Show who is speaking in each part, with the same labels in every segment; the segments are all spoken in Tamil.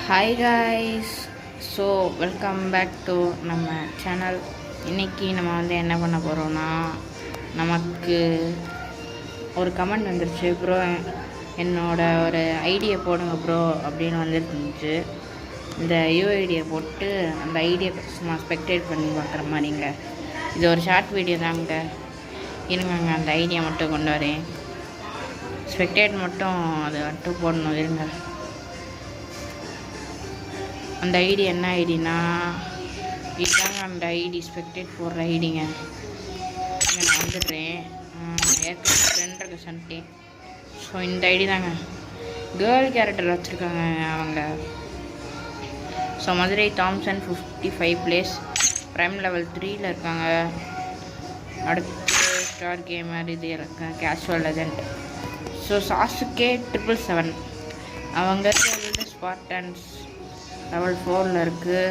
Speaker 1: Hi guys. So welcome back to நம்ம சேனல். இன்றைக்கி நம்ம என்ன பண்ண போகிறோன்னா, நமக்கு ஒரு கமெண்ட் வந்துருச்சு, ப்ரோ என்னோட ஒரு ஐடியை போடுங்க ப்ரோ அப்படின்னு வந்துருந்துச்சு. இந்த யூஐடியை போட்டு அந்த ஐடியை சும்மா ஸ்பெக்டேட் பண்ணி பார்க்குற மாதிரிங்க. இது ஒரு ஷார்ட் வீடியோ தாங்க. இருங்க, அந்த ஐடியா மட்டும் கொண்டு வரேன். ஸ்பெக்டேட் மட்டும் அது மட்டும் போடணும். இருங்க, அந்த ஐடி என்ன ஐடினா இதுதாங்க. அந்த ஐடி ஸ்பெக்டேட் போடுற ஐடிங்க. நான் வந்துடுறேன். ஏற்கனவே ஃப்ரெண்ட் சன்ட்டேன். ஸோ இந்த ஐடி தாங்க. கேர்ள் கேரக்டர் வச்சுருக்காங்க அவங்க. So Madurai Thomson 55 place, prime level 3ல் இருக்காங்க. அடுத்து ஸ்டார் கேமர் இது இருக்காங்க, கேஷுவல் லெஜண்ட். ஸோ சாசுகே 777 அவங்க ஸ்பார்டன்ஸ் லெவல் 4ல் இருக்குது.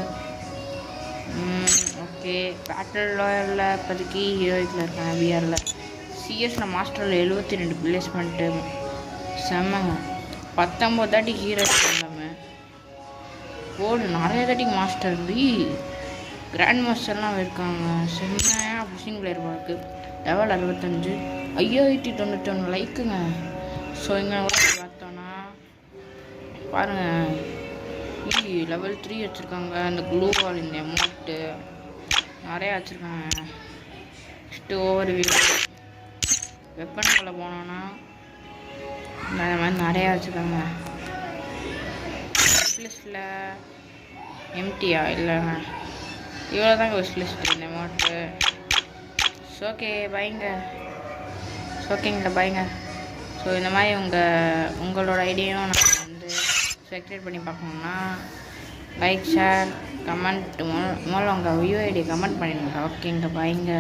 Speaker 1: ஓகே, பேட்டில் ராயலில் இப்போதைக்கு ஹீரோயிக்கில் இருக்காங்க. பிஆரில் சிஎஸில் மாஸ்டரில் 72 பிளேஸ்மெண்ட்டு. செம்மங்க. 19 தாட்டி ஹீரோயிக் எல்லாமே போடு. நிறைய தாட்டி மாஸ்டர் கிராண்ட் மாஸ்டர்லாம் இருக்காங்க. செம்மையாக புஷிங் பிளேயர் இருக்குது. லெவல் 65, 5091 லைக்குங்க. ஸோ இங்கே பார்த்தோன்னா பாருங்கள், லெவல் 3 வச்சுருக்காங்க. அந்த க்ளூ வால், இந்த அமௌண்ட்டு நிறையா வச்சுருக்காங்க. நெக்ஸ்ட்டு ஓவர் வியூ வெப்பன்களை போனோன்னா இந்த மாதிரி நிறையா வச்சுருக்காங்க. விஷ்லிஸ்ட்டில் எம்டியா இல்லைங்க, இவ்வளோ தாங்க விஷ்லிஸ்ட்டு இந்த அமௌண்ட்டு. ஓகே பாய்ங்க. ஓகேங்களா, பாய்ங்க. ஸோ இந்த மாதிரி உங்களோட ஐடியாவும் நான் ஸ்பெக்டேட் பண்ணி பார்க்கணுன்னா லைக், ஷேர், கமெண்ட் மூலம் உங்கள் யூஐடி கமெண்ட் பண்ணிடுங்க. ஓகேங்க, பாய்ங்க.